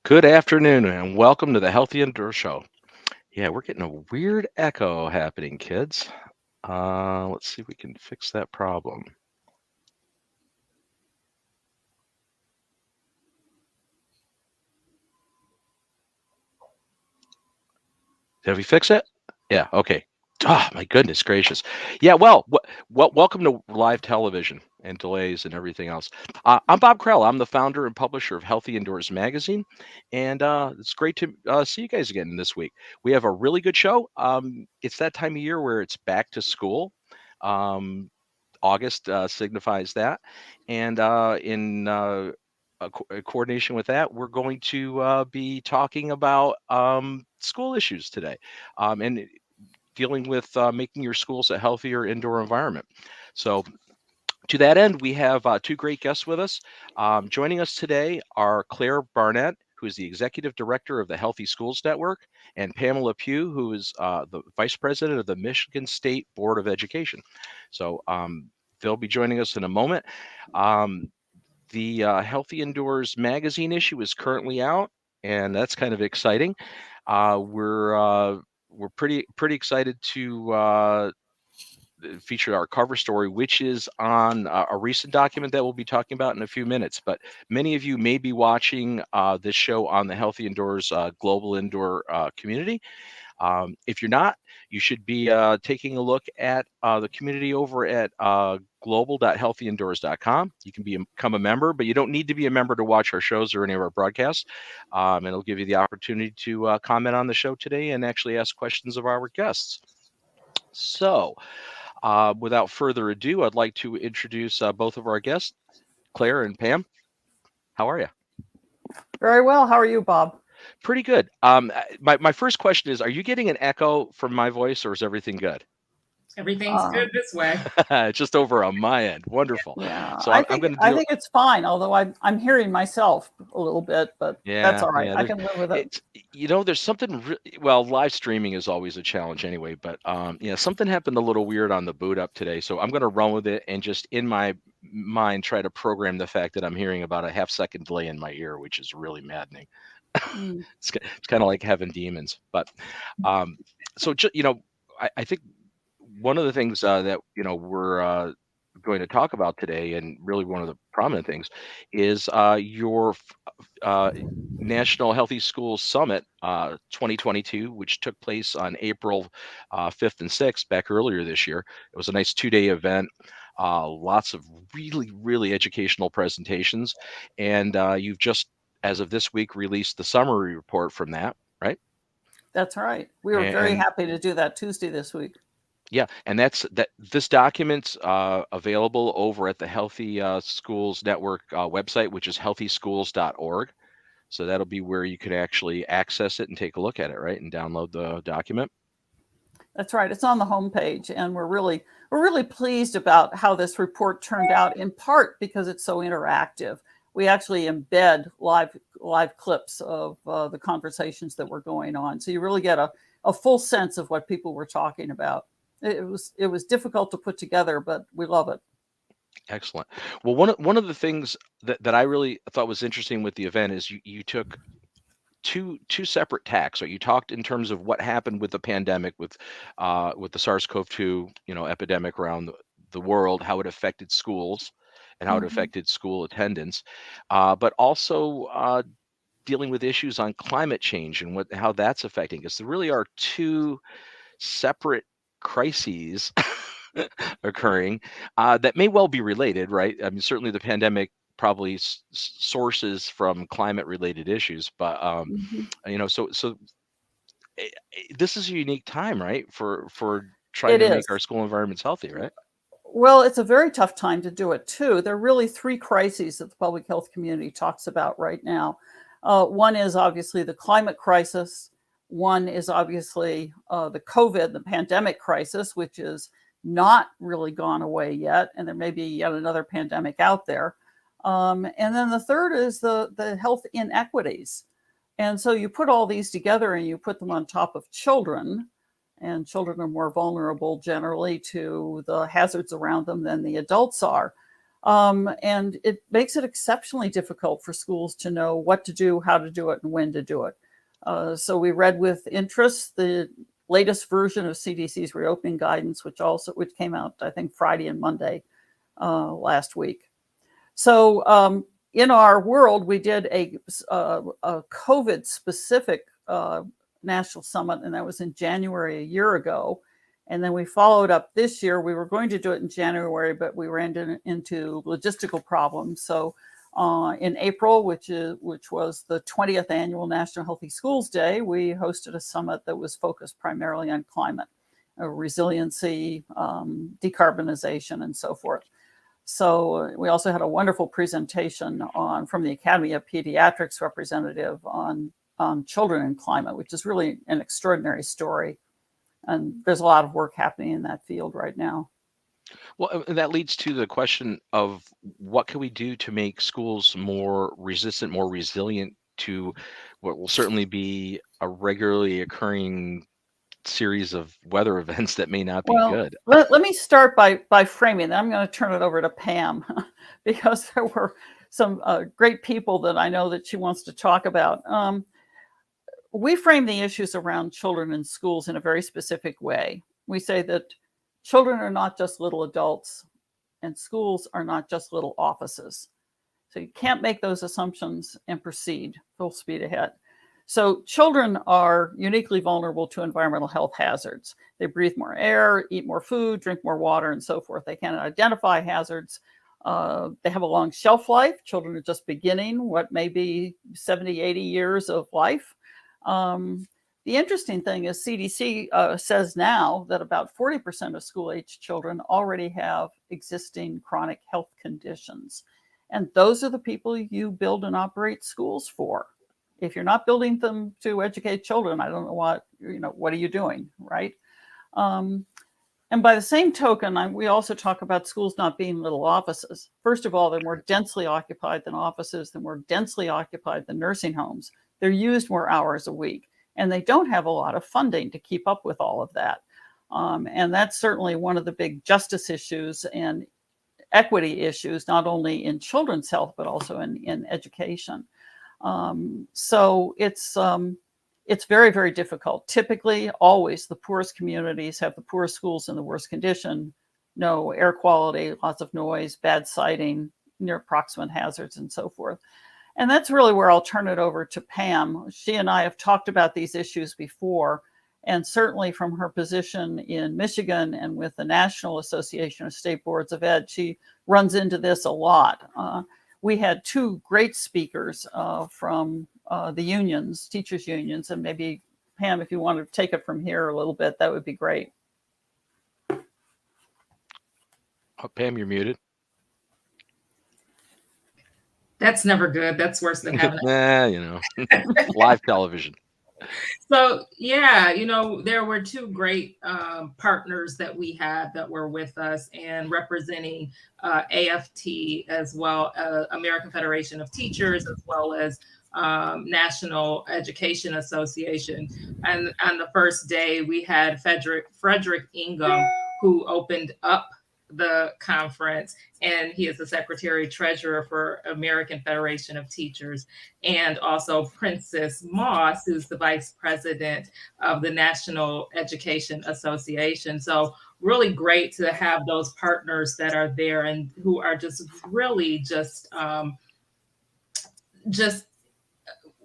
Good afternoon and welcome to the Healthy Indoor Show. Yeah, we're getting a weird echo happening, kids. Let's see if we can fix that problem. Did we fix it? Yeah, okay. Ah, my goodness gracious. Yeah, welcome to live television and delays and everything else. I'm Bob Krell. I'm the founder and publisher of Healthy Indoors Magazine, and it's great to see you guys again this week. We have a really good show. It's that time of year where it's back to school. Um, August signifies that. And in coordination with that, we're going to be talking about school issues today and dealing with making your schools a healthier indoor environment. So, to that end, we have two great guests with us. Joining us today are Claire Barnett, who is the executive director of the Healthy Schools Network, and Pamela Pugh, who is the vice president of the Michigan State Board of Education. So they'll be joining us in a moment. The Healthy Indoors magazine issue is currently out, and that's kind of exciting. We're pretty excited to featured our cover story, which is on a recent document that we'll be talking about in a few minutes. But many of you may be watching this show on the Healthy Indoors Global Indoor community. If you're not, you should be taking a look at the community over at global.healthyindoors.com. You can become a member, but you don't need to be a member to watch our shows or any of our broadcasts. And it'll give you the opportunity to comment on the show today and actually ask questions of our guests. So, without further ado, I'd like to introduce both of our guests, Claire and Pam. How are you? Very well. How are you, Bob? Pretty good. My first question is, are you getting an echo from my voice or is everything good? Everything's good this way. It's just over on my end. Wonderful. Yeah, So I I'm think going to I do. think it's fine. Although I'm hearing myself a little bit, but that's Yeah, all right. yeah. I can live with it. There's something. Well, live streaming is always a challenge anyway. But yeah, something happened a little weird on the boot up today. So I'm going to run with it and just in my mind try to program the fact that I'm hearing about a half-second delay in my ear, which is really maddening. Mm. It's kind of like having demons. But so I think one of the things that we're going to talk about today, and really one of the prominent things, is your National Healthy Schools Summit 2022, which took place on April 5th and 6th back earlier this year. It was a nice 2-day event. Lots of really educational presentations, and you've just, as of this week, released the summary report from that, right? That's right. We were very And happy to do that Tuesday this week. yeah, and this document's available over at the Healthy Schools Network website, which is healthyschools.org. So that'll be where you can actually access it and take a look at it, right? And download the document. That's right. It's on the homepage, and we're really pleased about how this report turned out. In part because it's so interactive. We actually embed live clips of the conversations that were going on, so you really get a full sense of what people were talking about. It was difficult to put together, but we love it. Excellent. Well, one of the things that I really thought was interesting with the event is you took two separate tacks. So you talked in terms of what happened with the pandemic, with the SARS-CoV-2 epidemic around the world, how it affected schools and how it Mhm. affected school attendance, but also dealing with issues on climate change and how that's affecting us. There really are two separate crises occurring that may well be related, right? I mean, certainly the pandemic probably sources from climate related issues, but Mhm. so this is a unique time, right, for trying It to make is. our school environments healthy, right? Well, it's a very tough time to do it too. There are really three crises that the public health community talks about right now. One is obviously the climate crisis. One is obviously the COVID, the pandemic crisis, which is not really gone away yet, and there may be yet another pandemic out there. And then the third is the health inequities. And so you put all these together and you put them on top of children, and children are more vulnerable generally to the hazards around them than the adults are. And it makes it exceptionally difficult for schools to know what to do, how to do it, and when to do it. So we read with interest the latest version of CDC's reopening guidance, which came out, I think, Friday and Monday last week. So in our world, we did a COVID-specific national summit, and that was in January a year ago. And then we followed up this year. We were going to do it in January, but we ran into logistical problems. So in April, which was the 20th annual National Healthy Schools Day, we hosted a summit that was focused primarily on climate, resiliency, decarbonization, and so forth. So we also had a wonderful presentation from the Academy of Pediatrics representative on children and climate, which is really an extraordinary story. And there's a lot of work happening in that field right now. Well, that leads to the question of what can we do to make schools more resistant, more resilient to what will certainly be a regularly occurring series of weather events that may not be good. Let me start by framing that. I'm going to turn it over to Pam because there were some great people that I know that she wants to talk about. We frame the issues around children in schools in a very specific way. We say that children are not just little adults and schools are not just little offices. So you can't make those assumptions and proceed full speed ahead. So children are uniquely vulnerable to environmental health hazards. They breathe more air, eat more food, drink more water, and so forth. They can't identify hazards. They have a long shelf life. Children are just beginning what may be 70, 80 years of life. The interesting thing is CDC says now that about 40% of school-age children already have existing chronic health conditions. And those are the people you build and operate schools for. If you're not building them to educate children, I don't know what are you doing, right? And by the same token, we also talk about schools not being little offices. First of all, they're more densely occupied than offices. They're more densely occupied than nursing homes. They're used more hours a week, and they don't have a lot of funding to keep up with all of that. And that's certainly one of the big justice issues and equity issues, not only in children's health, but also in education. So it's very, very difficult. Typically, always the poorest communities have the poorest schools in the worst condition, no air quality, lots of noise, bad sighting, near proximate hazards, and so forth. And that's really where I'll turn it over to Pam. She and I have talked about these issues before, and certainly from her position in Michigan and with the National Association of State Boards of Ed, she runs into this a lot. We had two great speakers from the unions, teachers unions, and maybe Pam, if you want to take it from here a little bit, that would be great. Pam, you're muted. That's never good. That's worse than having live television. So, yeah, there were two great partners that we had that were with us and representing AFT as well, American Federation of Teachers, as well as National Education Association. And on the first day, we had Frederick Ingham, who opened up the conference, and he is the Secretary Treasurer for American Federation of Teachers, and also Princess Moss, who's the Vice President of the National Education Association. So really great to have those partners that are there and who are just really just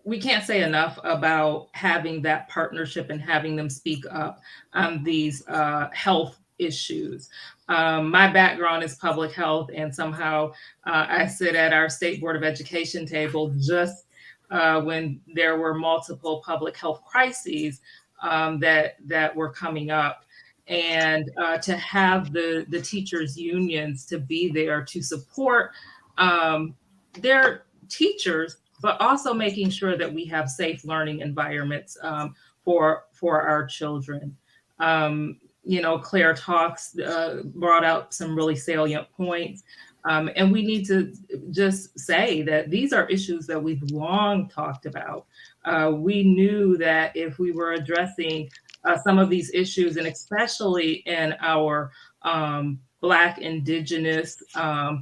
we can't say enough about having that partnership and having them speak up on these health issues. My background is public health, and somehow I sit at our State Board of Education table just when there were multiple public health crises that were coming up. And to have the teachers' unions to be there to support their teachers, but also making sure that we have safe learning environments for our children. Claire Talks brought out some really salient points. And we need to just say that these are issues that we've long talked about. We knew that if we were addressing some of these issues, and especially in our Black, Indigenous,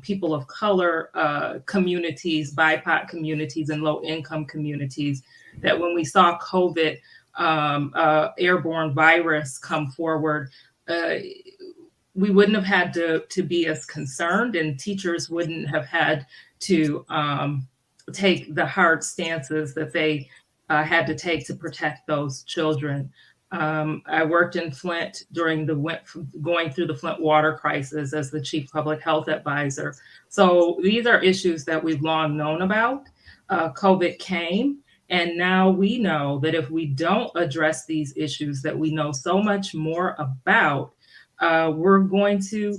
people of color communities, BIPOC communities, and low-income communities, that when we saw COVID airborne virus come forward, we wouldn't have had to be as concerned, and teachers wouldn't have had to take the hard stances that they had to take to protect those children. I worked in Flint during going through the Flint water crisis as the chief public health advisor. So these are issues that we've long known about. COVID came, and now we know that if we don't address these issues that we know so much more about, we're going to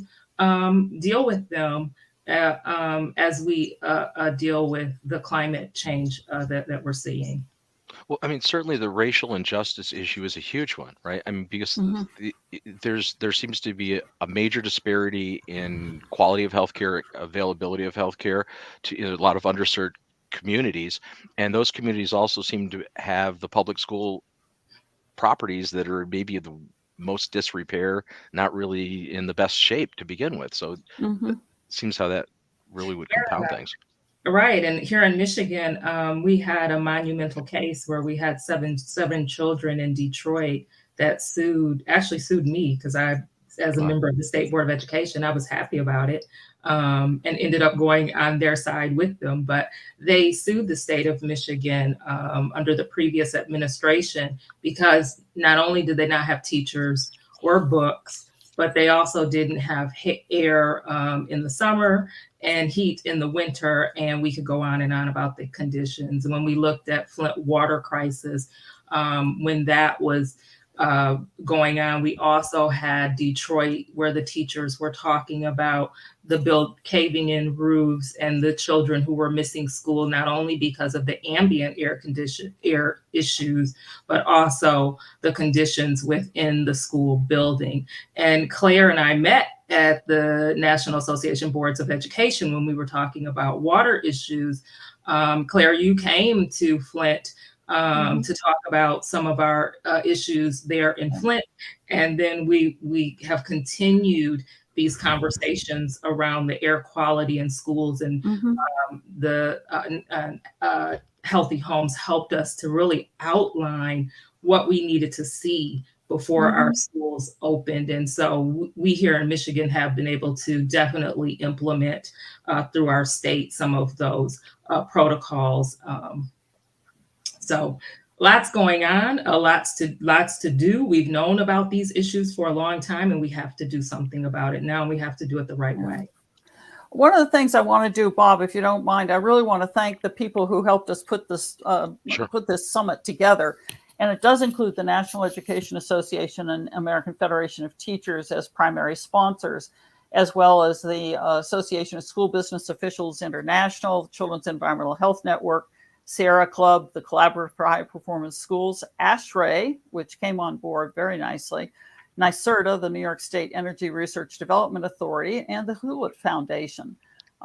deal with them as we deal with the climate change that we're seeing. Well, I mean, certainly the racial injustice issue is a huge one, right? I mean, because there seems to be a major disparity in quality of healthcare, availability of healthcare to a lot of underserved communities, and those communities also seem to have the public school properties that are maybe the most disrepair, not really in the best shape to begin with. So it seems how that really would compound things. Right. And here in Michigan, we had a monumental case where we had seven children in Detroit that actually sued me, because as a member of the State Board of Education, I was happy about it, and ended up going on their side with them. But they sued the state of Michigan under the previous administration, because not only did they not have teachers or books, but they also didn't have air in the summer and heat in the winter. And we could go on and on about the conditions. And when we looked at Flint water crisis, when that was going on, we also had Detroit, where the teachers were talking about the caving in roofs and the children who were missing school, not only because of the ambient air issues, but also the conditions within the school building. And Claire and I met at the National Association Boards of Education when we were talking about water issues. Claire, you came to Flint to talk about some of our issues there in Flint. And then we have continued these conversations around the air quality in schools, and the Healthy Homes helped us to really outline what we needed to see before our schools opened. And so we here in Michigan have been able to definitely implement through our state some of those protocols. So lots going on, lots to do. We've known about these issues for a long time, and we have to do something about it now, and we have to do it the right way. One of the things I want to do, Bob, if you don't mind, I really want to thank the people who helped us put this put this summit together. And it does include the National Education Association and American Federation of Teachers as primary sponsors, as well as the Association of School Business Officials International, Children's Environmental Health Network, Sierra Club, the Collaborative for High Performance Schools, ASHRAE, which came on board very nicely, NYSERDA, the New York State Energy Research Development Authority, and the Hewlett Foundation.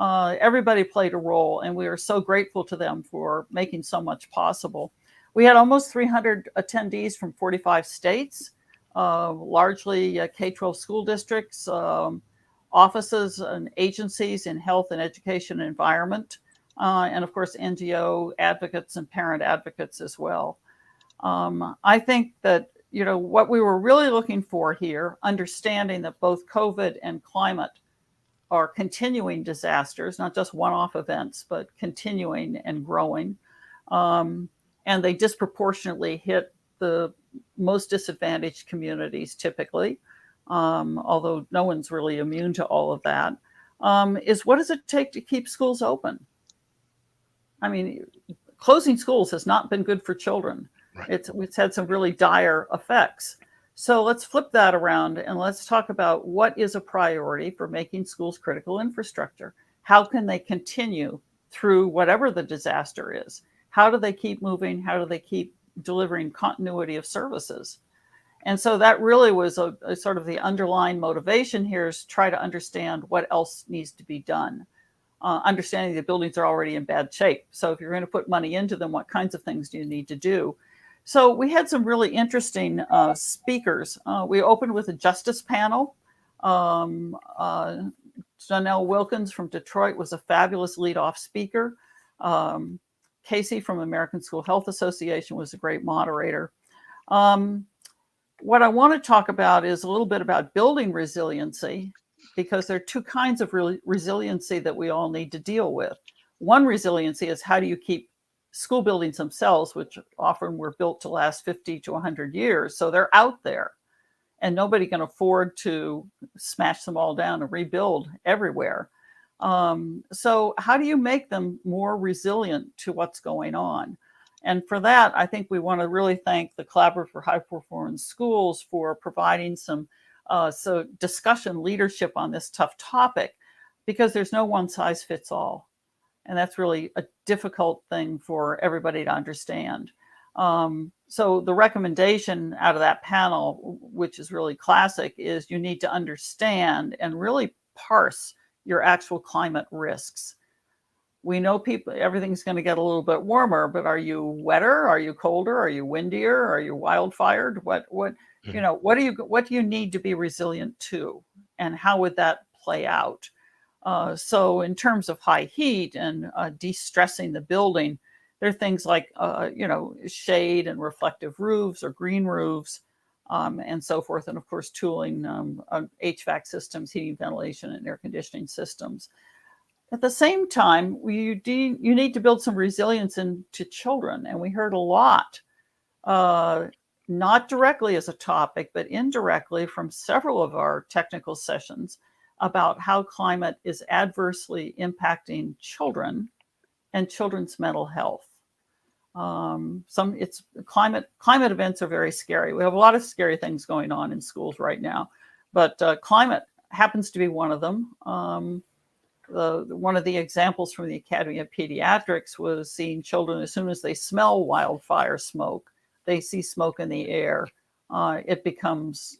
Everybody played a role, and we are so grateful to them for making so much possible. We had almost 300 attendees from 45 states, largely K-12 school districts, offices and agencies in health and education and environment, and of course, NGO advocates and parent advocates as well. I think that, what we were really looking for here, understanding that both COVID and climate are continuing disasters, not just one-off events, but continuing and growing. And they disproportionately hit the most disadvantaged communities typically, although no one's really immune to all of that, is what does it take to keep schools open? I mean, closing schools has not been good for children. Right. It's had some really dire effects. So let's flip that around and let's talk about what is a priority for making schools critical infrastructure. How can they continue through whatever the disaster is? How do they keep moving? How do they keep delivering continuity of services? And so that really was a sort of the underlying motivation here, is try to understand what else needs to be done. Understanding the buildings are already in bad shape. So if you're going to put money into them, what kinds of things do you need to do? So we had some really interesting speakers. We opened with a justice panel. Um, uh, Janelle Wilkins from Detroit was a fabulous lead-off speaker. Casey from American School Health Association was a great moderator. What I want to talk about is a little bit about building resiliency, because there are two kinds of resiliency that we all need to deal with. One resiliency is how do you keep school buildings themselves, which often were built to last 50 to 100 years. So they're out there and nobody can afford to smash them all down and rebuild everywhere. So how do you make them more resilient to what's going on? And for that, I think we want to really thank the Collaborative for High Performance Schools for providing some discussion leadership on this tough topic, because there's no one size fits all. And that's really a difficult thing for everybody to understand. So the recommendation out of that panel, which is really classic, is you need to understand and really parse your actual climate risks. We know everything's going to get a little bit warmer, but are you wetter? Are you colder? Are you windier? Are you wildfired? What do you need to be resilient to? And how would that play out? So in terms of high heat and de-stressing the building, there are things like, shade and reflective roofs or green roofs and so forth. And of course, tooling, HVAC systems, heating, ventilation, and air conditioning systems. At the same time, you need to build some resilience into children. And we heard a lot, not directly as a topic, but indirectly from several of our technical sessions about how climate is adversely impacting children and children's mental health. Climate events are very scary. We have a lot of scary things going on in schools right now, but climate happens to be one of them. One of the examples from the Academy of Pediatrics was seeing children, as soon as they smell wildfire smoke, they see smoke in the air. It becomes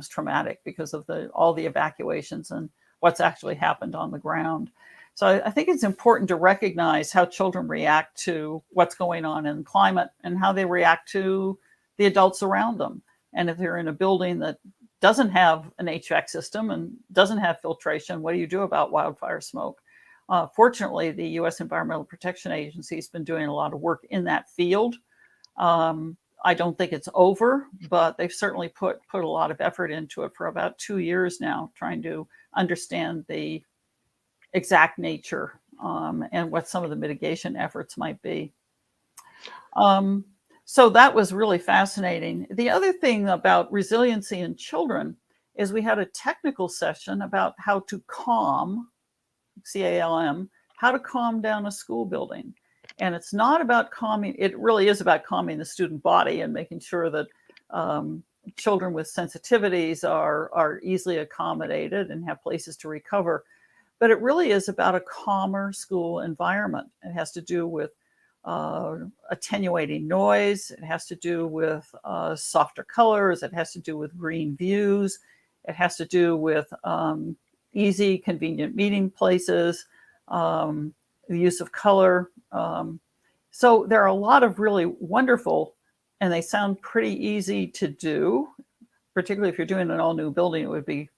traumatic because of all the evacuations and what's actually happened on the ground. So I think it's important to recognize how children react to what's going on in climate and how they react to the adults around them. And if they're in a building that doesn't have an HVAC system and doesn't have filtration, what do you do about wildfire smoke? Fortunately, the U.S. Environmental Protection Agency has been doing a lot of work in that field. I don't think it's over, but they've certainly put a lot of effort into it for about 2 years now, trying to understand the exact nature and what some of the mitigation efforts might be. So that was really fascinating. The other thing about resiliency in children is we had a technical session about how to calm, C-A-L-M, how to calm down a school building. And it's not about calming, it really is about calming the student body and making sure that children with sensitivities are easily accommodated and have places to recover. But it really is about a calmer school environment. It has to do with attenuating noise. It has to do with softer colors. It has to do with green views. It has to do with easy, convenient meeting places, the use of color. So there are a lot of really wonderful, and they sound pretty easy to do, particularly if you're doing an all new building, it would be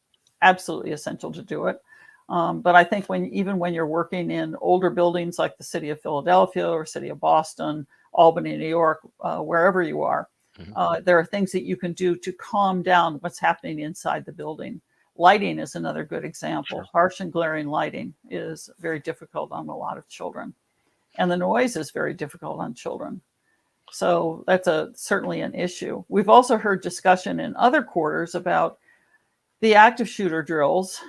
absolutely essential to do it. But I think even when you're working in older buildings like the city of Philadelphia or city of Boston, Albany, New York, wherever you are, there are things that you can do to calm down what's happening inside the building. Lighting is another good example. Sure. Harsh and glaring lighting is very difficult on a lot of children. And the noise is very difficult on children. So that's certainly an issue. We've also heard discussion in other quarters about the active shooter drills.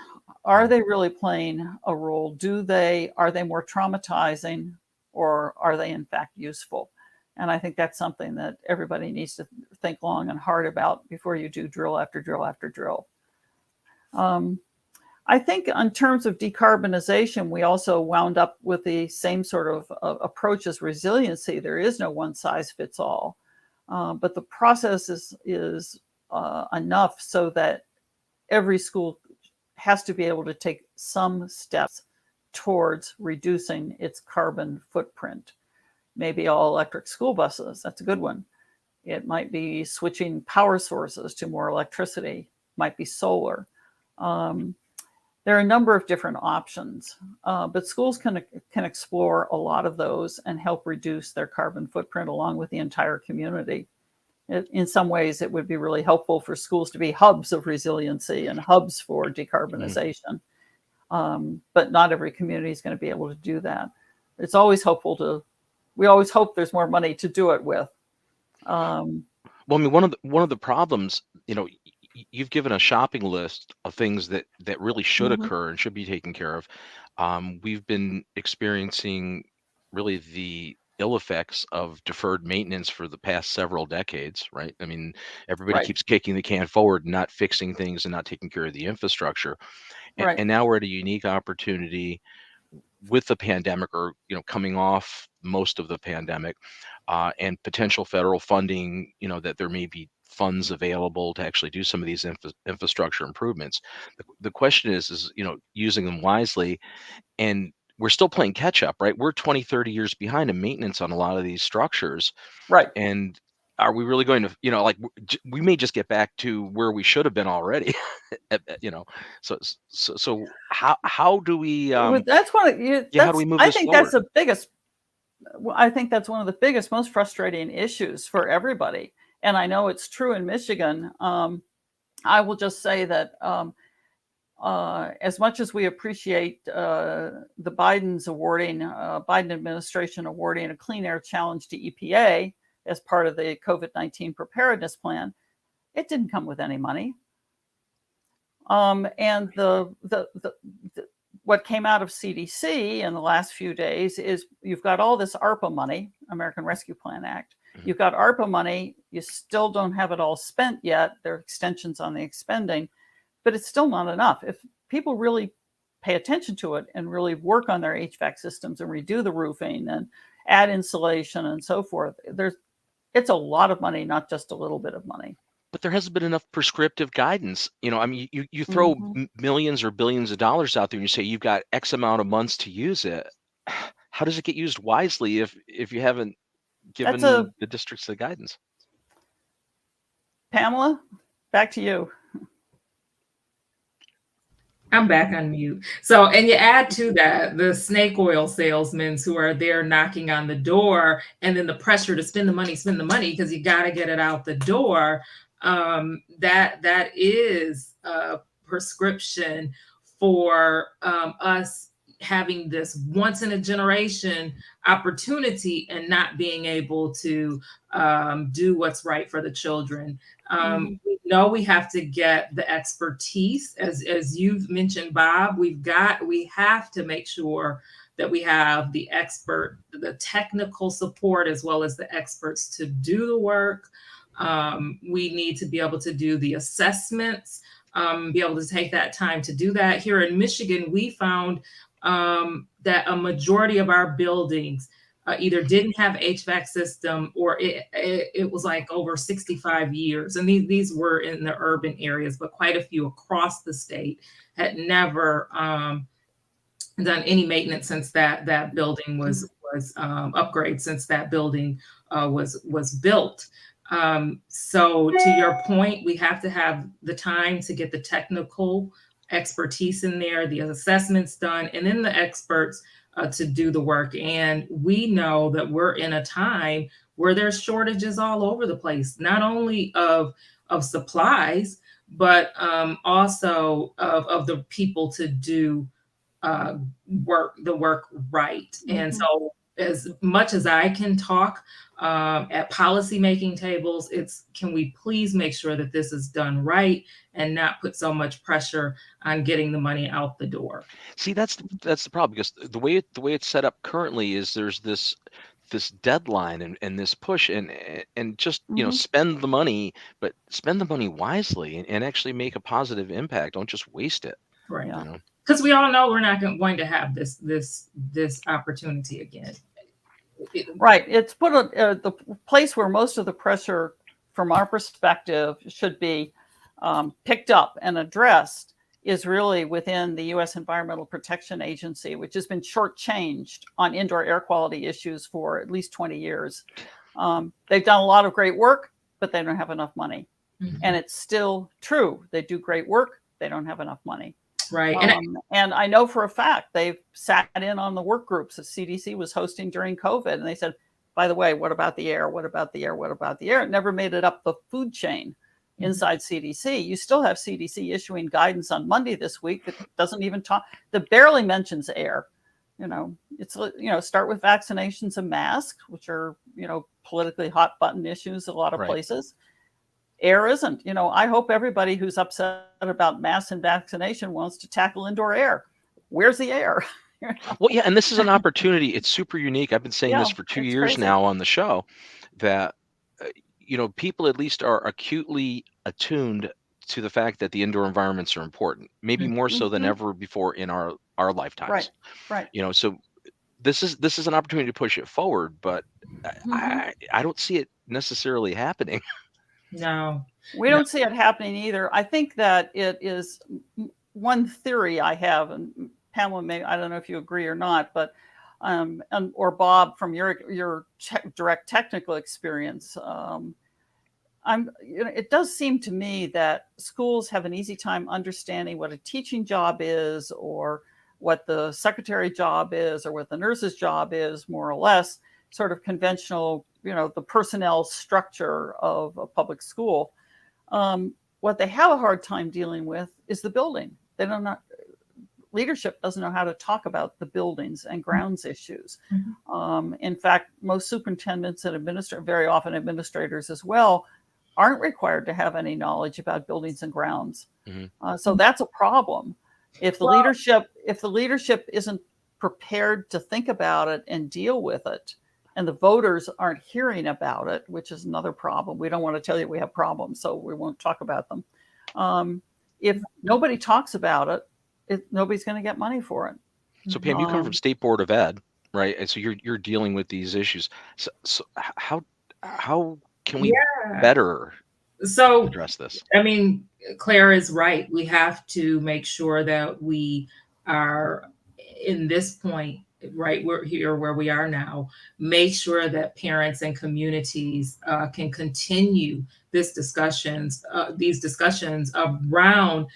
Are they really playing a role? Are they more traumatizing, or are they in fact useful? And I think that's something that everybody needs to think long and hard about before you do drill after drill after drill. I think in terms of decarbonization, we also wound up with the same sort of approach as resiliency. There is no one size fits all, but the process is enough so that every school has to be able to take some steps towards reducing its carbon footprint. Maybe all electric school buses, that's a good one. It might be switching power sources to more electricity, might be solar. There are a number of different options, but schools can explore a lot of those and help reduce their carbon footprint along with the entire community. In some ways, it would be really helpful for schools to be hubs of resiliency and hubs for decarbonization. But not every community is going to be able to do that. It's always hopeful we always hope there's more money to do it with. Well, I mean, one of the problems, you've given a shopping list of things that really should occur and should be taken care of. We've been experiencing really the ill effects of deferred maintenance for the past several decades, right? I mean, everybody keeps kicking the can forward, not fixing things and not taking care of the infrastructure. And now we're at a unique opportunity with the pandemic, or coming off most of the pandemic, and potential federal funding, that there may be funds available to actually do some of these infrastructure improvements. The question is using them wisely. And we're still playing catch up, right? We're 20, 30 years behind in maintenance on a lot of these structures. Right. And are we really going to, we may just get back to where we should have been already, so how do we, that's one of how do we move this I think forward? That's the biggest, I think that's one of the biggest, most frustrating issues for everybody. And I know it's true in Michigan. I will just say that as much as we appreciate the Biden administration awarding a Clean Air Challenge to EPA as part of the COVID-19 preparedness plan, it didn't come with any money. And what came out of CDC in the last few days is you've got all this ARPA money, American Rescue Plan Act. You've got ARPA money. You still don't have it all spent yet. There are extensions on the expending, but it's still not enough. If people really pay attention to it and really work on their HVAC systems and redo the roofing and add insulation and so forth, it's a lot of money, not just a little bit of money. But there hasn't been enough prescriptive guidance. I mean, you throw millions or billions of dollars out there and you say you've got X amount of months to use it. How does it get used wisely if you haven't given the districts the guidance? Pamela, back to you. I'm back on mute. So, and you add to that the snake oil salesmen who are there knocking on the door, and then the pressure to spend the money because you got to get it out the door. That is a prescription for us having this once in a generation opportunity and not being able to do what's right for the children. We know we have to get the expertise, as you've mentioned, Bob. We have to make sure that we have the technical support as well as the experts to do the work. We need to be able to do the assessments, be able to take that time to do that. Here in Michigan, we found that a majority of our buildings either didn't have HVAC system or it was like over 65 years. And these were in the urban areas, but quite a few across the state had never done any maintenance since that building was upgraded, since that building was built. So to your point, we have to have the time to get the technical expertise in there, the assessments done, and then the experts to do the work. And we know that we're in a time where there's shortages all over the place, not only of supplies, but also of the people to do the work right. And so as much as I can talk at policymaking tables, can we please make sure that this is done right and not put so much pressure on getting the money out the door? See, that's the problem, because the way it's set up currently is there's this deadline and this push and just spend the money, but spend the money wisely and actually make a positive impact. Don't just waste it. Right. Because we all know we're not going to have this opportunity again. Right. It's put the place where most of the pressure from our perspective should be picked up and addressed is really within the U.S. Environmental Protection Agency, which has been shortchanged on indoor air quality issues for at least 20 years. They've done a lot of great work, but they don't have enough money. And it's still true. They do great work, they don't have enough money. Right. And I know for a fact they've sat in on the work groups that CDC was hosting during COVID, and they said, by the way, what about the air? What about the air? What about the air? It never made it up the food chain inside CDC. You still have CDC issuing guidance on Monday this week that doesn't even talk, that barely mentions air. It's, start with vaccinations and masks, which are, politically hot button issues a lot of places. Air isn't. I hope everybody who's upset about masks and vaccination wants to tackle indoor air. Where's the air? Well, yeah, and this is an opportunity. It's super unique. I've been saying this for 2 years crazy. now on the show, that people at least are acutely attuned to the fact that the indoor environments are important, maybe more so than ever before in our lifetimes. Right. So this is an opportunity to push it forward, but I don't see it necessarily happening. No, we don't see it happening either. I think that it is one theory I have, and Pamela, maybe, I don't know if you agree or not, but or Bob, from your direct technical experience, it does seem to me that schools have an easy time understanding what a teaching job is, or what the secretary job is, or what the nurse's job is, more or less, sort of conventional, the personnel structure of a public school. What they have a hard time dealing with is the building. They don't know. Leadership doesn't know how to talk about the buildings and grounds issues. In fact, most superintendents and very often administrators as well, aren't required to have any knowledge about buildings and grounds. So that's a problem. If the leadership isn't prepared to think about it and deal with it, and the voters aren't hearing about it, which is another problem. We don't want to tell you we have problems, so we won't talk about them. If nobody talks about it, nobody's going to get money for it. So Pam, you come from State Board of Ed, right? And so you're dealing with these issues. So how can we better address this? I mean, Claire is right. We have to make sure that we are, in this point, right, we're here where we are now, make sure that parents and communities can continue these discussions around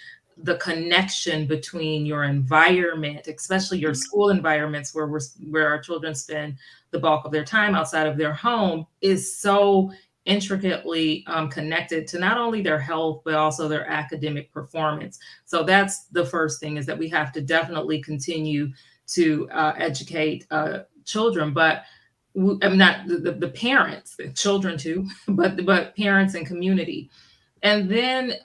the connection between your environment, especially your school environments, where our children spend the bulk of their time outside of their home, is so intricately connected to not only their health, but also their academic performance. So that's the first thing, is that we have to definitely continue to educate children, but not the parents, the children too, but parents and community. And then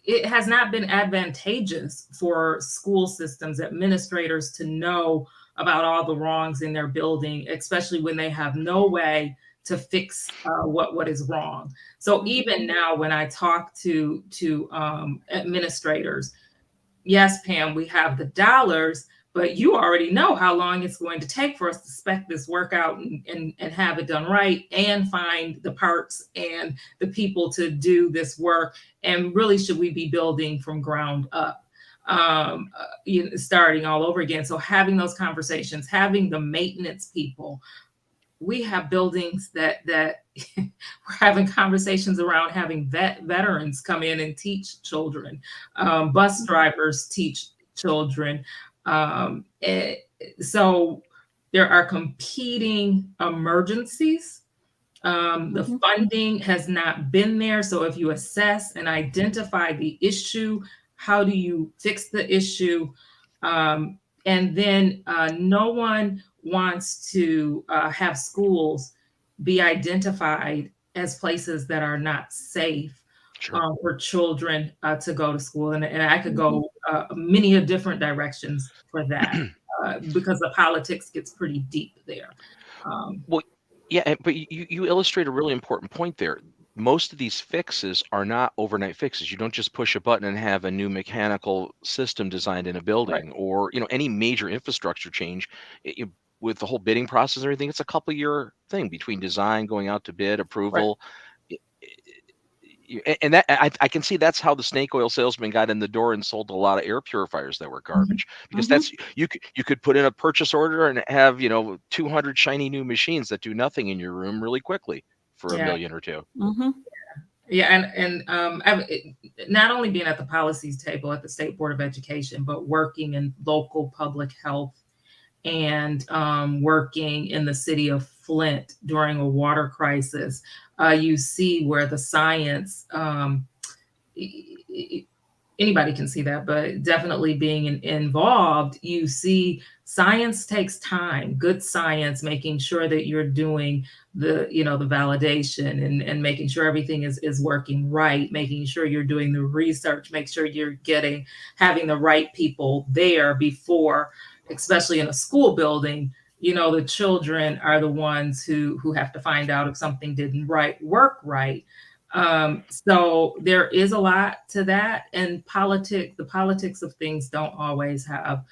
it has not been advantageous for school systems administrators to know about all the wrongs in their building, especially when they have no way to fix what is wrong. So even now, when I talk to administrators, yes, Pam, we have the dollars, but you already know how long it's going to take for us to spec this work out and have it done right, and find the parts and the people to do this work. And really, should we be building from ground up, starting all over again? So having those conversations, having the maintenance people. We have buildings that we're having conversations around having veterans come in and teach children, bus drivers teach children. So there are competing emergencies. The funding has not been there. So if you assess and identify the issue, how do you fix the issue? And then no one wants to have schools be identified as places that are not safe for children to go to school. And I could go many different directions for that because the politics gets pretty deep there. Well, yeah, but you illustrate a really important point there. Most of these fixes are not overnight fixes. You don't just push a button and have a new mechanical system designed in a building, or any major infrastructure change. With the whole bidding process and everything, it's a couple-year thing between design, going out to bid, approval. And that I can see that's how the snake oil salesman got in the door and sold a lot of air purifiers that were garbage, because that's you could put in a purchase order and have 200 shiny new machines that do nothing in your room really quickly for $1 million or $2 million. Yeah, not only being at the policies table at the State Board of Education, but working in local public health and working in the city of Flint during a water crisis, you see where the science, anybody can see that, but definitely being involved, you see science takes time, good science, making sure that you're doing the validation and making sure everything is working right, making sure you're doing the research, make sure you're having the right people there before, especially in a school building. The children are the ones who have to find out if something didn't work right. So there is a lot to that, and the politics of things don't always have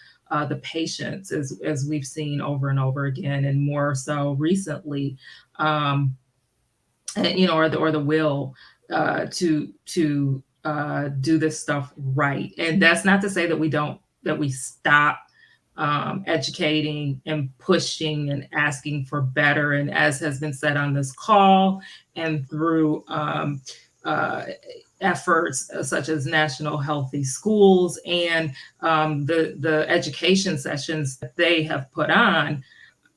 the patience, as we've seen over and over again, and more so recently, or the will to do this stuff right. And that's not to say that we stop educating and pushing and asking for better. And as has been said on this call and through efforts such as National Healthy Schools and the education sessions that they have put on,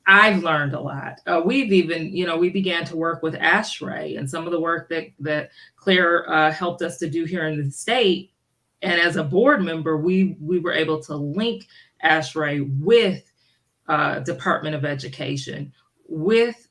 I've learned a lot. We've even, we began to work with ASHRAE and some of the work that Claire helped us to do here in the state. And as a board member, we were able to link ASHRAE with Department of Education, with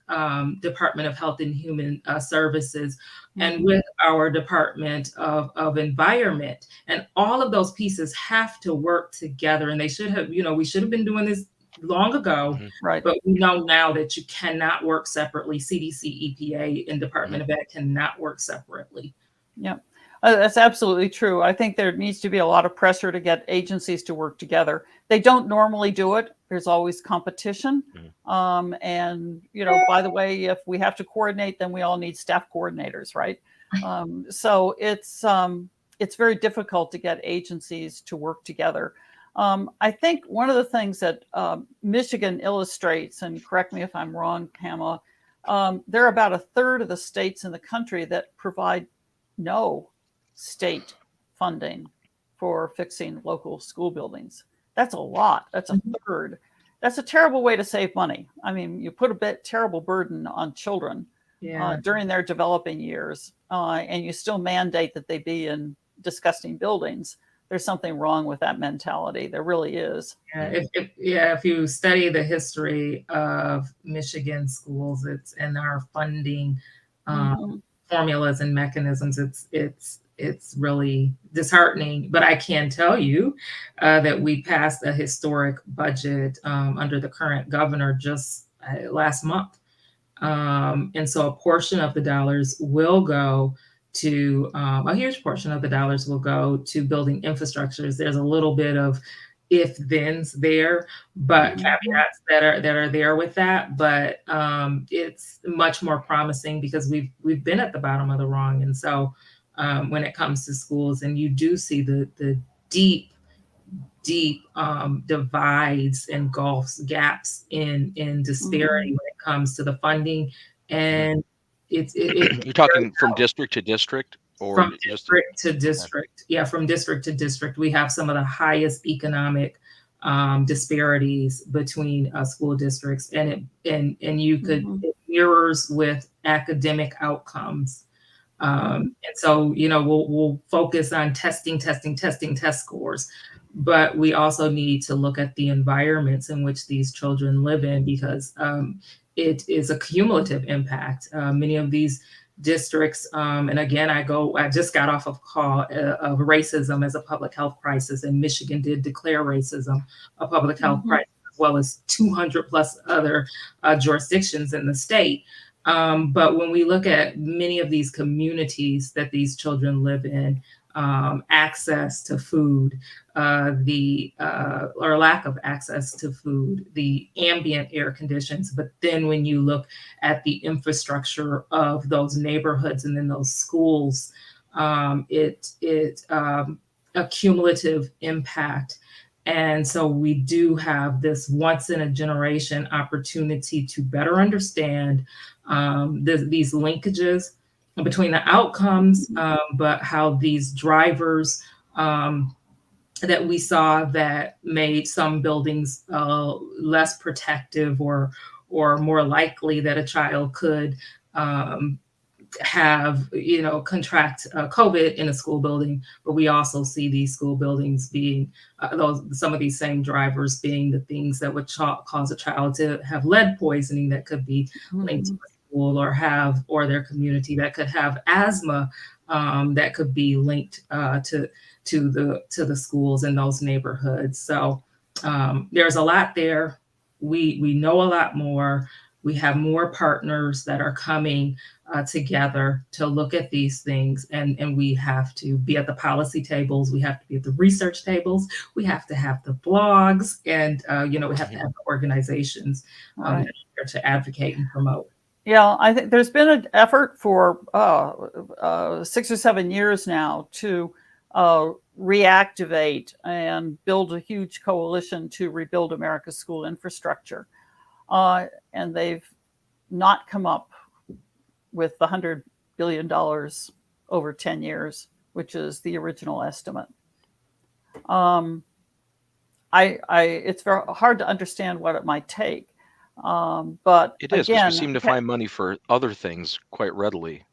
Department of Health and Human Services, and with our Department of Environment. And all of those pieces have to work together. And they should have, we should have been doing this long ago, right? But we know now that you cannot work separately. CDC, EPA, and Department of Ed cannot work separately. Yep. That's absolutely true. I think there needs to be a lot of pressure to get agencies to work together. They don't normally do it. There's always competition. And, by the way, if we have to coordinate, then we all need staff coordinators, right? So it's very difficult to get agencies to work together. I think one of the things that Michigan illustrates, and correct me if I'm wrong, Pamela, there are about a third of the states in the country that provide no state funding for fixing local school buildings. That's a lot. That's a third. That's a terrible way to save money. I mean, you put a terrible burden on children during their developing years, and you still mandate that they be in disgusting buildings. There's something wrong with that mentality. There really is. If you study the history of Michigan schools, and our funding formulas and mechanisms, it's really disheartening. But I can tell you that we passed a historic budget under the current governor just last month. And so a portion of the dollars will go to, a huge portion of the dollars will go to building infrastructures. There's a little bit of if-thens there, but caveats that are there with that. But it's much more promising because we've been at the bottom of the rung. And so when it comes to schools, and you do see the deep divides and gaps in disparity when it comes to the funding. And you're talking from district to district, or from district to district. Yeah, from district to district, we have some of the highest economic disparities between school districts, and you could it mirrors with academic outcomes. And so, we'll focus on testing test scores, but we also need to look at the environments in which these children live in, because it is a cumulative impact. Many of these districts, and again, I just got off of a call of racism as a public health crisis, and Michigan did declare racism a public health crisis, as well as 200 plus other jurisdictions in the state. But when we look at many of these communities that these children live in, access to food, or lack of access to food, the ambient air conditions. But then when you look at the infrastructure of those neighborhoods and then those schools, it's a cumulative impact. And so we do have this once in a generation opportunity to better understand these linkages between the outcomes, but how these drivers that we saw that made some buildings less protective or more likely that a child could um, have, contract COVID in a school building, but we also see these school buildings being some of these same drivers being the things that would cause a child to have lead poisoning that could be linked to Mhm. a school or their community, that could have asthma that could be linked to the schools in those neighborhoods. So there's a lot there. We know a lot more. We have more partners that are coming together to look at these things, and we have to be at the policy tables. We have to be at the research tables. We have to have the blogs, and we have to Mhm. have the organizations that Right. are there to advocate and promote. Yeah, I think there's been an effort for 6 or 7 years now to reactivate and build a huge coalition to rebuild America's school infrastructure. And they've not come up with the $100 billion over 10 years, which is the original estimate. Um, it's very hard to understand what it might take. But It is, because we again, seem to find money for other things quite readily.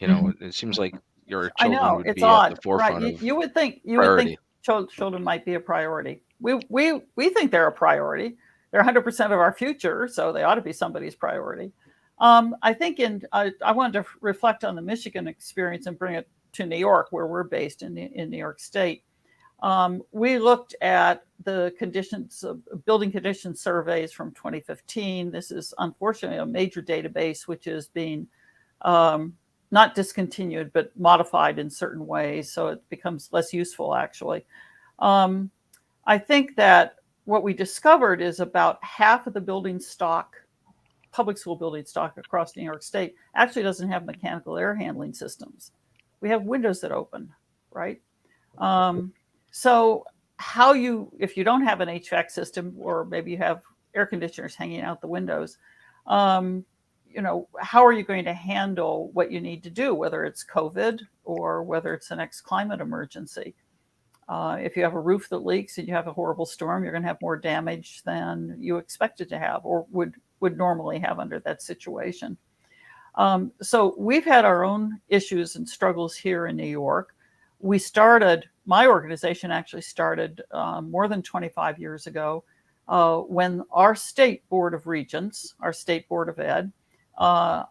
Mhm. It seems like your I children know would it's be at the odd, right? forefront of You would think priority. children might be a priority. We think they're a priority. They're 100% of our future, so they ought to be somebody's priority. I think I wanted to reflect on the Michigan experience and bring it to New York, where we're based in New York State. We looked at the conditions of building condition surveys from 2015. This is unfortunately a major database which is being um, not discontinued, but modified in certain ways, so it becomes less useful actually. Um, I think that what we discovered is about half of the building stock, public school building stock across New York State, actually doesn't have mechanical air handling systems. We have windows that open, right? Um, so if you don't have an HVAC system, or maybe you have air conditioners hanging out the windows, um, how are you going to handle what you need to do, whether it's COVID or whether it's the next climate emergency? If you have a roof that leaks and you have a horrible storm, you're going to have more damage than you expected to have or would normally have under that situation. So we've had our own issues and struggles here in New York. My organization actually started more than 25 years ago when our state board of regents, our state board of ed,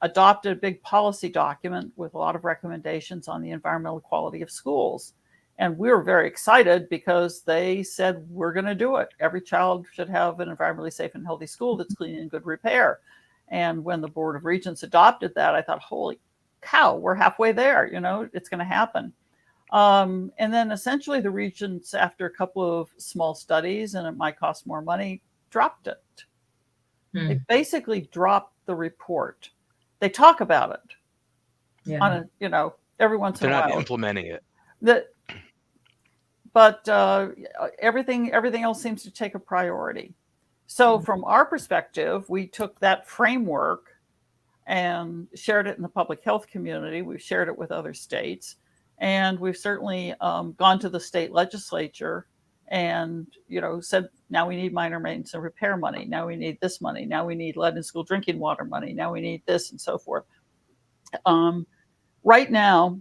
adopted a big policy document with a lot of recommendations on the environmental quality of schools. And we were very excited because they said, we're going to do it. Every child should have an environmentally safe and healthy school that's clean and good repair. And when the Board of Regents adopted that, I thought, holy cow, we're halfway there. It's going to happen. And then essentially the regents, after a couple of small studies, and it might cost more money, dropped it. They Mm. basically dropped the report. They talk about it Yeah. on every once in They're a not while. implementing it. But everything else seems to take a priority. So from our perspective, we took that framework and shared it in the public health community. We've shared it with other states, and we've certainly gone to the state legislature and said, now we need minor maintenance and repair money. Now we need this money. Now we need lead in school drinking water money. Now we need this, and so forth. Right now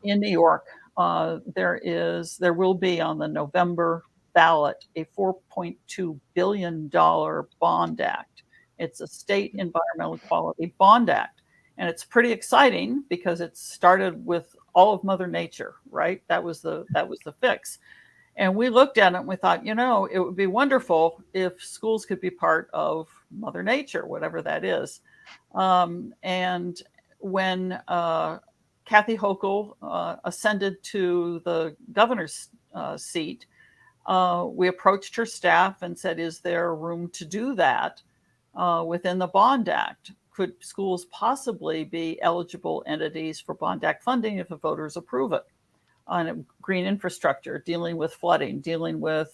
in New York, there will be on the November ballot a $4.2 billion bond act. It's a state environmental quality bond act. And it's pretty exciting because it started with all of Mother Nature, right? That was the fix. And we looked at it and we thought, it would be wonderful if schools could be part of Mother Nature, whatever that is. And when Kathy Hochul ascended to the governor's seat, we approached her staff and said, is there room to do that within the Bond Act? Could schools possibly be eligible entities for Bond Act funding if the voters approve it? On green infrastructure, dealing with flooding, dealing with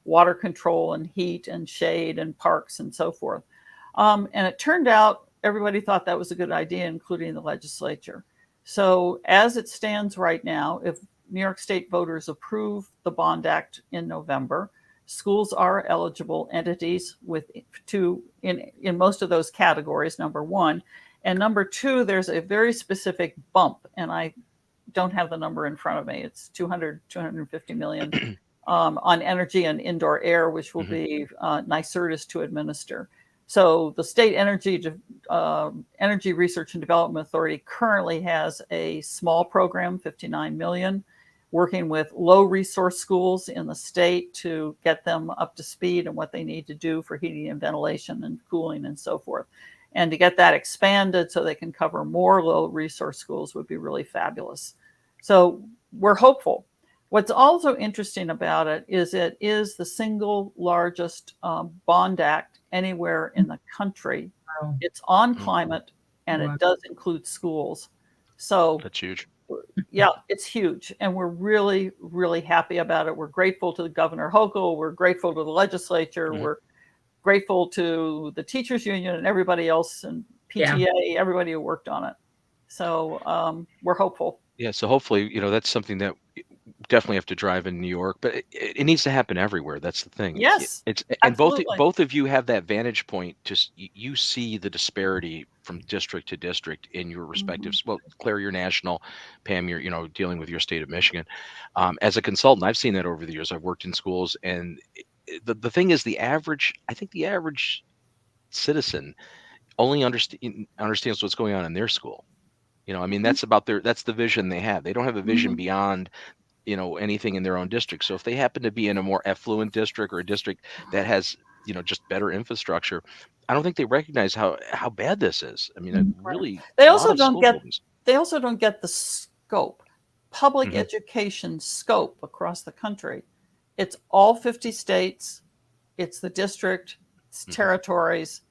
water control and heat and shade and parks and so forth. And it turned out everybody thought that was a good idea, including the legislature. So as it stands right now, if New York State voters approve the Bond Act in November, schools are eligible entities in most of those categories, number one. And number two, there's a very specific bump, and I don't have the number in front of me. It's 250 million on energy and indoor air, which will be NYSERDA's to administer. So the State Energy Research and Development Authority currently has a small program, 59 million, working with low resource schools in the state to get them up to speed and what they need to do for heating and ventilation and cooling and so forth. And to get that expanded so they can cover more low resource schools would be really fabulous. So we're hopeful. What's also interesting about it is the single largest bond act anywhere in the country. Wow. It's on climate, and Wow. it does include schools. So That's huge. yeah, it's huge. And we're really, really happy about it. We're grateful to Governor Hochul. We're grateful to the legislature. We're grateful to the teachers union and everybody else and PTA, everybody who worked on it. So we're hopeful. Yeah. So hopefully, that's something that definitely have to drive in New York, but it needs to happen everywhere. That's the thing. Yes, and absolutely. both of you have that vantage point. Just you see the disparity from district to district in your respective. Well, Claire, you're national. Pam, you're dealing with your state of Michigan. As a consultant, I've seen that over the years. I've worked in schools, and the thing is, I think the average citizen only understands what's going on in their school. That's the vision they have. They don't have a vision beyond anything in their own district. So if they happen to be in a more affluent district or a district that has just better infrastructure, I don't think they recognize how bad this is. I mean, really, they also don't get the scope, public education scope across the country. It's all 50 states, it's the district, it's territories.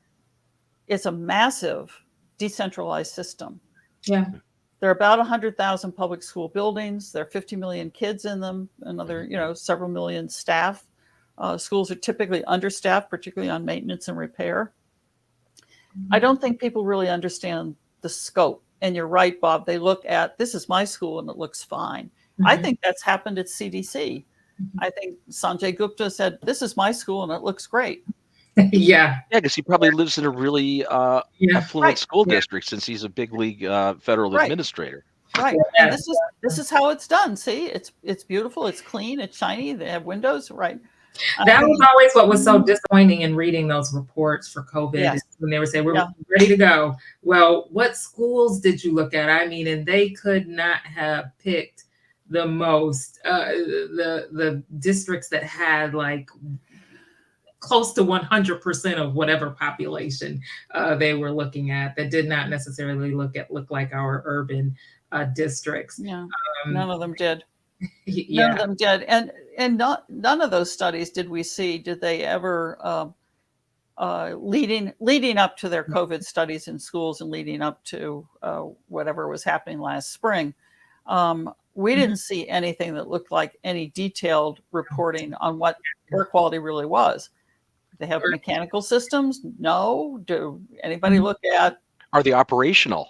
It's a massive decentralized system. Yeah. There are about 100,000 public school buildings. There are 50 million kids in them, another, several million staff. Schools are typically understaffed, particularly on maintenance and repair. I don't think people really understand the scope. And you're right, Bob. They look at, this is my school and it looks fine. I think that's happened at CDC. I think Sanjay Gupta said, this is my school and it looks great. Yeah, because he probably lives in a really affluent school district since he's a big league federal administrator. Right. And this is how it's done. See, it's beautiful, it's clean, it's shiny, they have windows, right? That was always what was so disappointing in reading those reports for COVID, when they would say, we're ready to go. Well, what schools did you look at? I mean, and they could not have picked the most, the districts that had like close to 100% of whatever population they were looking at, that did not necessarily look like our urban districts. Yeah, none of them did. Yeah. None of them did, and none of those studies did they ever leading up to their COVID studies in schools and leading up to whatever was happening last spring. We didn't see anything that looked like any detailed reporting on what air quality really was. They have mechanical systems? No. Do anybody look at? Are they operational?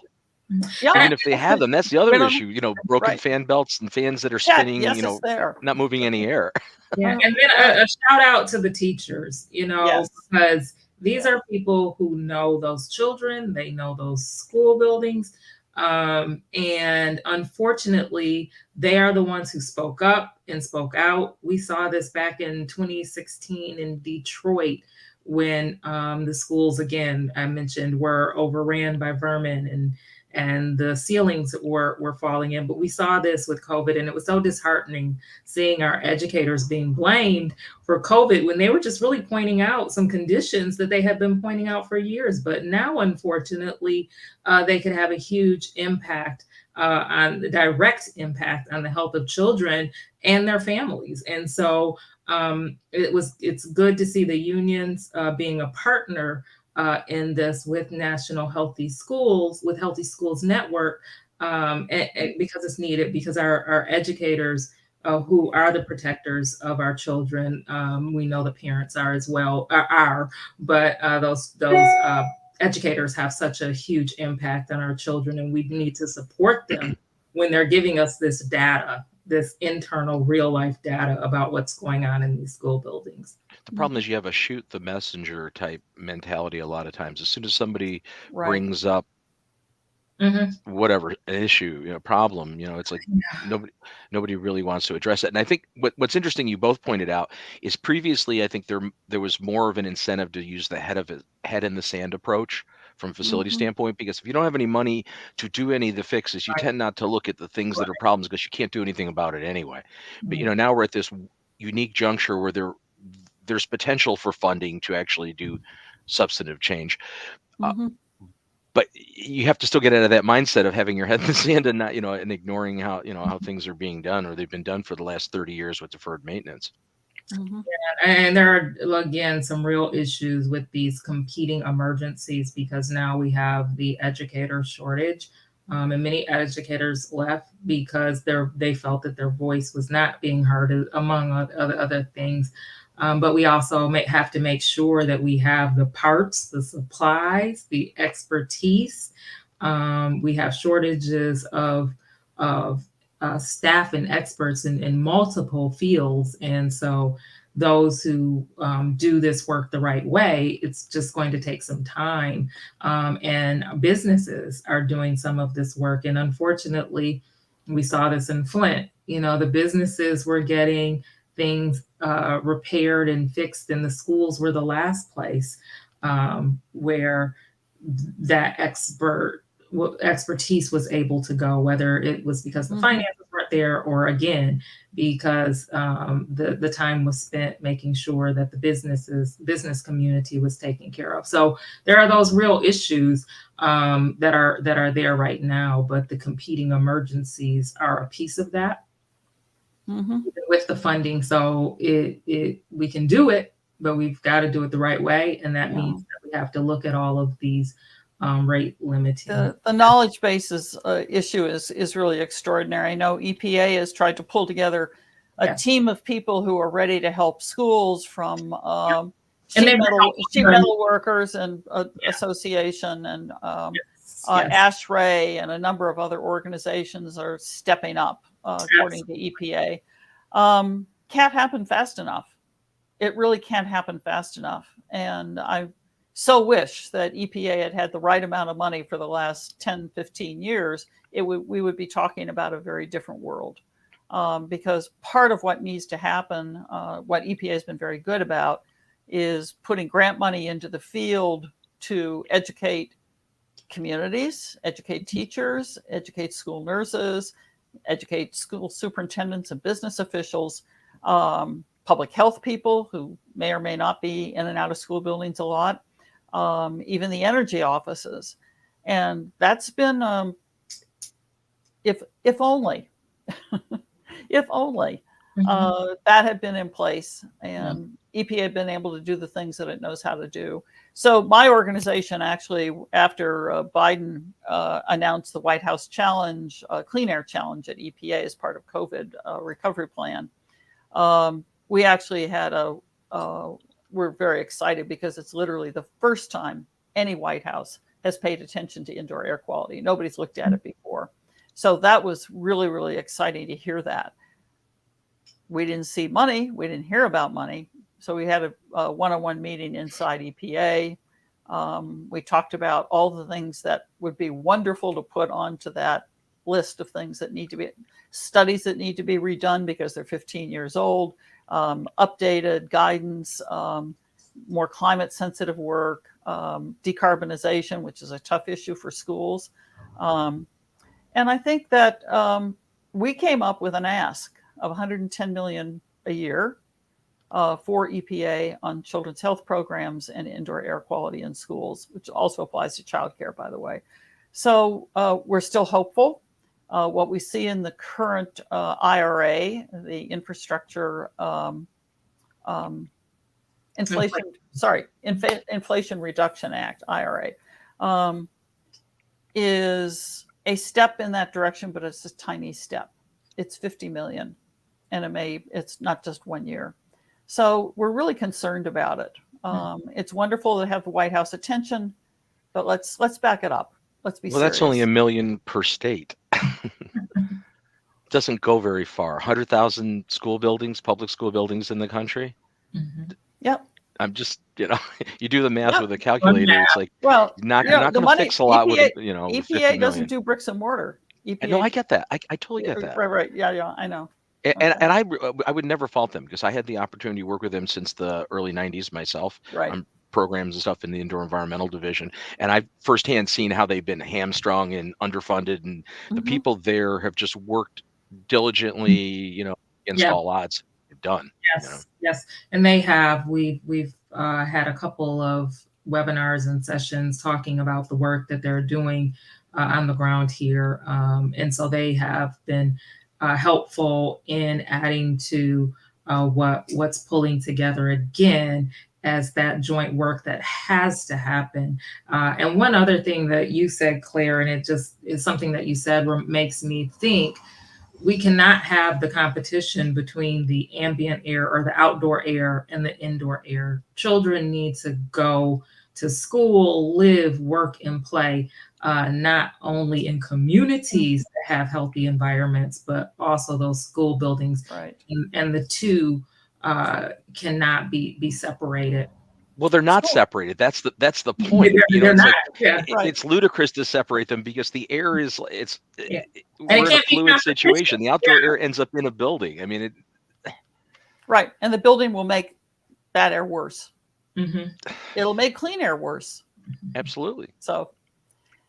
Yeah. And if they have them, that's the other issue. Broken fan belts and fans that are spinning. Not moving any air. Yeah, and then a shout out to the teachers. Because these are people who know those children. They know those school buildings. And unfortunately, they are the ones who spoke up and spoke out. We saw this back in 2016 in Detroit when the schools, again, I mentioned, were overran by vermin and the ceilings were falling in. But we saw this with COVID, and it was so disheartening seeing our educators being blamed for COVID when they were just really pointing out some conditions that they had been pointing out for years. But now, unfortunately, they could have a huge impact on the direct impact on the health of children and their families. And so it's good to see the unions being a partner in this with National Healthy Schools, with Healthy Schools Network, and because it's needed, because our educators who are the protectors of our children, we know the parents are as well, but those educators have such a huge impact on our children, and we need to support them when they're giving us this data, this internal real life data about what's going on in these school buildings. The problem is you have a shoot the messenger type mentality a lot of times. As soon as somebody Right. brings up whatever issue, problem, it's like nobody really wants to address it. And I think what's interesting, you both pointed out, is previously I think there was more of an incentive to use the head in the sand approach from a facility standpoint, because if you don't have any money to do any of the fixes, you tend not to look at the things that are problems because you can't do anything about it anyway. But now we're at this unique juncture where there's potential for funding to actually do substantive change. But you have to still get out of that mindset of having your head in the sand and not, and ignoring how things are being done, or they've been done for the last 30 years with deferred maintenance. And there are, again, some real issues with these competing emergencies, because now we have the educator shortage, and many educators left because they felt that their voice was not being heard, among other things. But we also have to make sure that we have the parts, the supplies, the expertise. We have shortages of staff and experts in multiple fields. And so those who do this work the right way, it's just going to take some time. And businesses are doing some of this work. And unfortunately, we saw this in Flint. The businesses were getting things repaired and fixed, and the schools were the last place where that expertise was able to go, whether it was because the finances weren't there, or again, because the time was spent making sure that the business community was taken care of. So there are those real issues that are there right now, but the competing emergencies are a piece of that. With the funding. So we can do it, but we've got to do it the right way. And that means that we have to look at all of these rate limiting. The knowledge bases issue is really extraordinary. I know EPA has tried to pull together a team of people who are ready to help schools, from sheet metal workers and association, and ASHRAE and a number of other organizations are stepping up. According to EPA, can't happen fast enough. It really can't happen fast enough. And I so wish that EPA had the right amount of money for the last 10, 15 years. We would be talking about a very different world. Because part of what needs to happen, what EPA has been very good about, is putting grant money into the field to educate communities, educate teachers, educate school nurses, educate school superintendents and business officials, public health people who may or may not be in and out of school buildings a lot, even the energy offices. And that's been, if only, if only that had been in place, and EPA had been able to do the things that it knows how to do. So my organization actually, after Biden announced the White House Challenge, Clean Air Challenge at EPA as part of COVID recovery plan, we actually had we're very excited because it's literally the first time any White House has paid attention to indoor air quality. Nobody's looked at it before. So that was really, really exciting to hear that. We didn't see money. We didn't hear about money. So we had a one-on-one meeting inside EPA. We talked about all the things that would be wonderful to put onto that list of things that need to be, studies that need to be redone because they're 15 years old, updated guidance, more climate sensitive work, decarbonization, which is a tough issue for schools. And I think that we came up with an ask of $110 million a year for EPA on children's health programs and indoor air quality in schools, which also applies to childcare, by the way. So we're still hopeful. What we see in the current IRA, the Infrastructure Inflation Reduction Act, IRA, is a step in that direction, but it's a tiny step. It's 50 million, and it's not just 1 year. So we're really concerned about it. It's wonderful to have the White House attention, But let's back it up. Let's be Well, serious. that's only $1 million per state. Doesn't go very far. 100,000 school buildings, public school buildings in the country. Yep. I'm just, you do the math Yep. with a calculator. It's like Well, you're not going to fix a lot with, with 50 EPA million. doesn't do bricks and mortar. EPA. No, I get that. I totally get that. Right. Yeah, I know. And I would never fault them because I had the opportunity to work with them since the early 90s myself. Right. On programs and stuff in the indoor environmental division. And I've firsthand seen how they've been hamstrung and underfunded. And the people there have just worked diligently, against all odds. They've done. Yes. And they have. We've had a couple of webinars and sessions talking about the work that they're doing on the ground here. And so they have been helpful in adding to what's pulling together again as that joint work that has to happen. And one other thing that you said, Claire, and it just is something that you said makes me think, we cannot have the competition between the ambient air or the outdoor air and the indoor air. Children need to go to school, live, work, and play, not only in communities that have healthy environments, but also those school buildings. Right. And the two cannot be separated. Well, they're not separated. That's the point. They're not. It's ludicrous to separate them because the air is we're in in a fluid situation. The outdoor air ends up in a building. I mean, right, and the building will make bad air worse. Mm-hmm. It'll make clean air worse. Absolutely. So,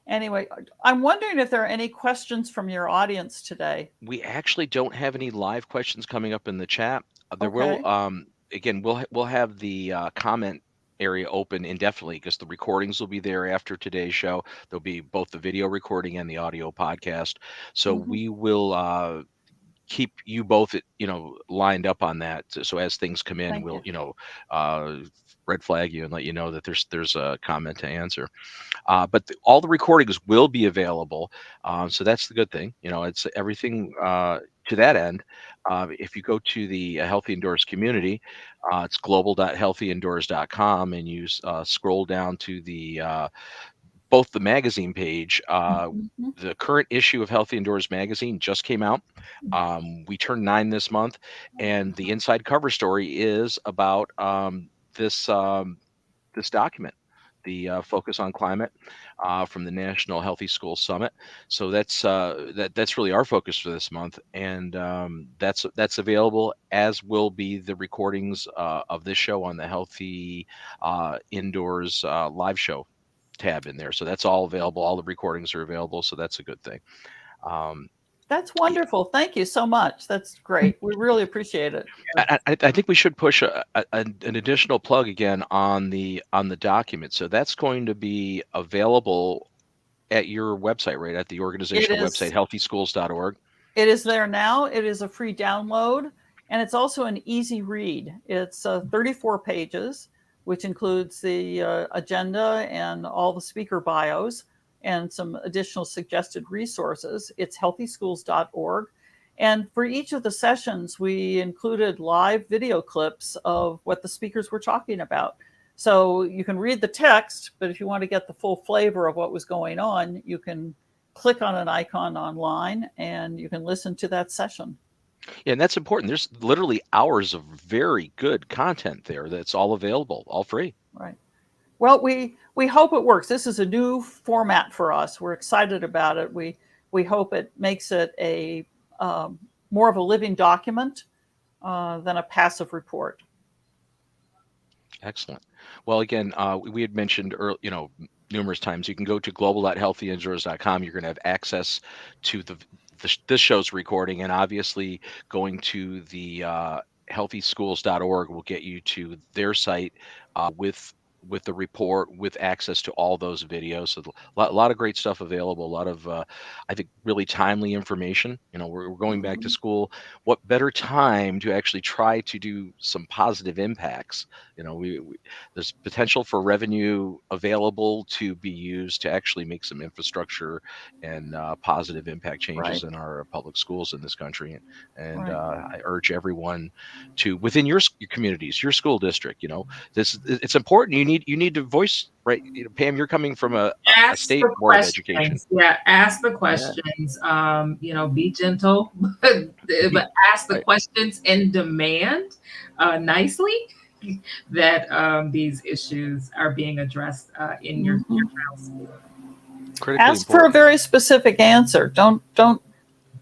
anyway, I'm wondering if there are any questions from your audience today. We actually don't have any live questions coming up in the chat. There will again we'll have the comment area open indefinitely because the recordings will be there after today's show. There'll be both the video recording and the audio podcast. So we will keep you both lined up on that. So as things come in, we'll red flag you and let you know that there's a comment to answer. But all the recordings will be available. So that's the good thing. It's everything to that end. If you go to the Healthy Indoors community, it's global.healthyindoors.com, and you scroll down to the both the magazine page. The current issue of Healthy Indoors magazine just came out. We turned 9 this month, and the inside cover story is about this document, the focus on climate from the National Healthy Schools Summit. So that's really our focus for this month, and that's available, as will be the recordings of this show on the Healthy Indoors live show tab in there. So that's all available. All the recordings are available. So that's a good thing. That's wonderful. Thank you so much. That's great. We really appreciate it. I think we should push an additional plug again on the document. So that's going to be available at your website, right? At the organizational website, healthyschools.org. It is there now. It is a free download, and it's also an easy read. It's 34 pages, which includes the agenda and all the speaker bios and some additional suggested resources. It's healthyschools.org. And for each of the sessions, we included live video clips of what the speakers were talking about. So you can read the text, but if you want to get the full flavor of what was going on, you can click on an icon online and you can listen to that session. Yeah, and that's important. There's literally hours of very good content there that's all available, all free. Right. Well, we hope it works. This is a new format for us. We're excited about it. We hope it makes it a more of a living document than a passive report. Excellent. Well, again, we had mentioned numerous times, you can go to global.healthyindoors.com. You're going to have access to this show's recording, and obviously going to the healthyschools.org will get you to their site with the report, with access to all those videos. So a lot of great stuff available, a lot of, I think, really timely information. We're going back to school. What better time to actually try to do some positive impacts? There's potential for revenue available to be used to actually make some infrastructure and positive impact changes in our public schools in this country. And I urge everyone to, within your communities, your school district, it's important. You need to voice right? Pam, you're coming from a Ask state the board of education. questions. Yeah, ask the Yeah, questions. Be gentle, but ask the right. questions and demand nicely that these issues are being addressed in your Mhm. child's school. Critically Ask for a important. very specific answer. Don't,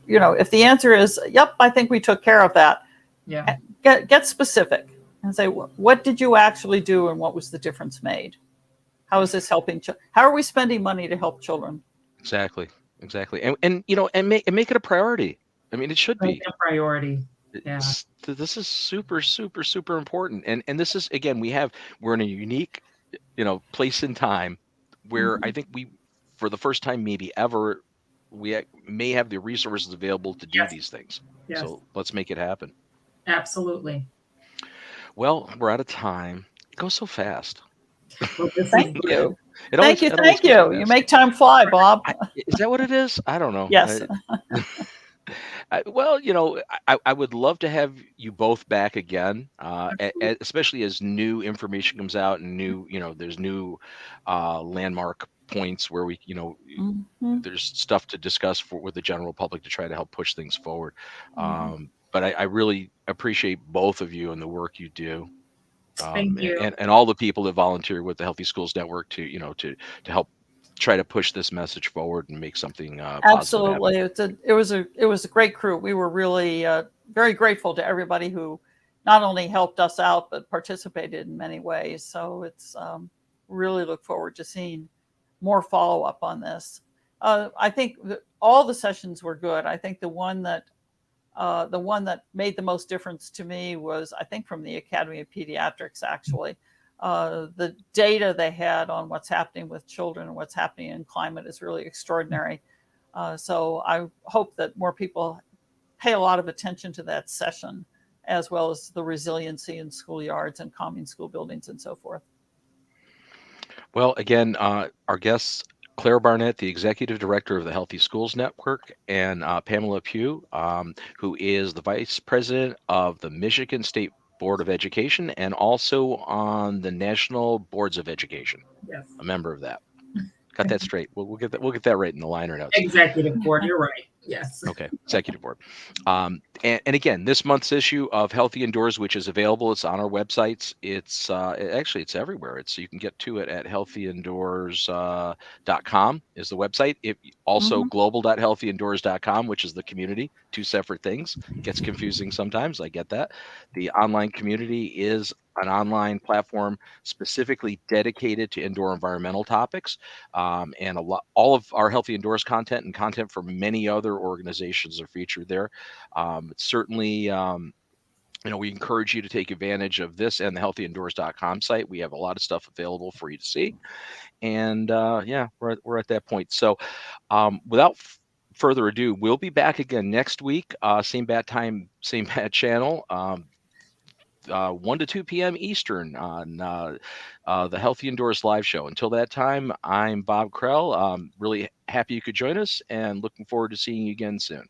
if the answer is, yep, I think we took care of that, Yeah, get specific and say, what did you actually do and what was the difference made? How is this helping? How are we spending money to help children? Exactly. And make it a priority. I mean, it should make be. it a priority. Yeah. This is super, super, super important. And this is, again, we're in a unique, place in time where I Mhm. think for the first time maybe ever, may have the resources available to do Yes. these things. Yes. So let's make it happen. Absolutely. Well, we're out of time. It goes so fast. Well, this is Thank you. It Thank always you. it always Thank goes so you. You fast. make time fly, Bob. Is that what it is? I don't know. Yes. Well, I would love to have you both back again, especially as new information comes out and there's new landmark points where Mhm. there's stuff to discuss with the general public to try to help push things forward. Mhm. But I really appreciate both of you and the work you do. Thank you. And all the people that volunteer with the Healthy Schools Network to help try to push this message forward and make something positive happen. Absolutely. It was a great crew. We were really very grateful to everybody who not only helped us out but participated in many ways. So it's really look forward to seeing more follow up on this. I think all the sessions were good. I think the one that made the most difference to me was, I think, from the Academy of Pediatrics, actually. The data they had on what's happening with children and what's happening in climate is really extraordinary. So I hope that more people pay a lot of attention to that session, as well as the resiliency in schoolyards and calming school buildings and so forth. Well, again, our guests, Claire Barnett, the Executive Director of the Healthy Schools Network, and Pamela Pugh, who is the Vice President of the Michigan State Board of Education and also on the National Boards of Education, Yes. a member of that. Got that straight. We'll get that right in the liner notes. Executive board. You're right. Yes. Okay, executive board. And again, this month's issue of Healthy Indoors, which is available, it's on our websites. It's actually it's everywhere. You can get to it at healthyindoors.com is the website. Also Mhm. global.healthyindoors.com, which is the community. Two separate things. Gets confusing sometimes. I get that. The online community is an online platform specifically dedicated to indoor environmental topics. And all of our Healthy Indoors content and content from many other organizations are featured there. Certainly, we encourage you to take advantage of this and the healthyindoors.com site. We have a lot of stuff available for you to see. And we're at that point. So without further ado, we'll be back again next week. Same bad time, same bad channel. 1 to 2 p.m. Eastern on the Healthy Indoors live show. Until that time, I'm Bob Krell. Really happy you could join us and looking forward to seeing you again soon.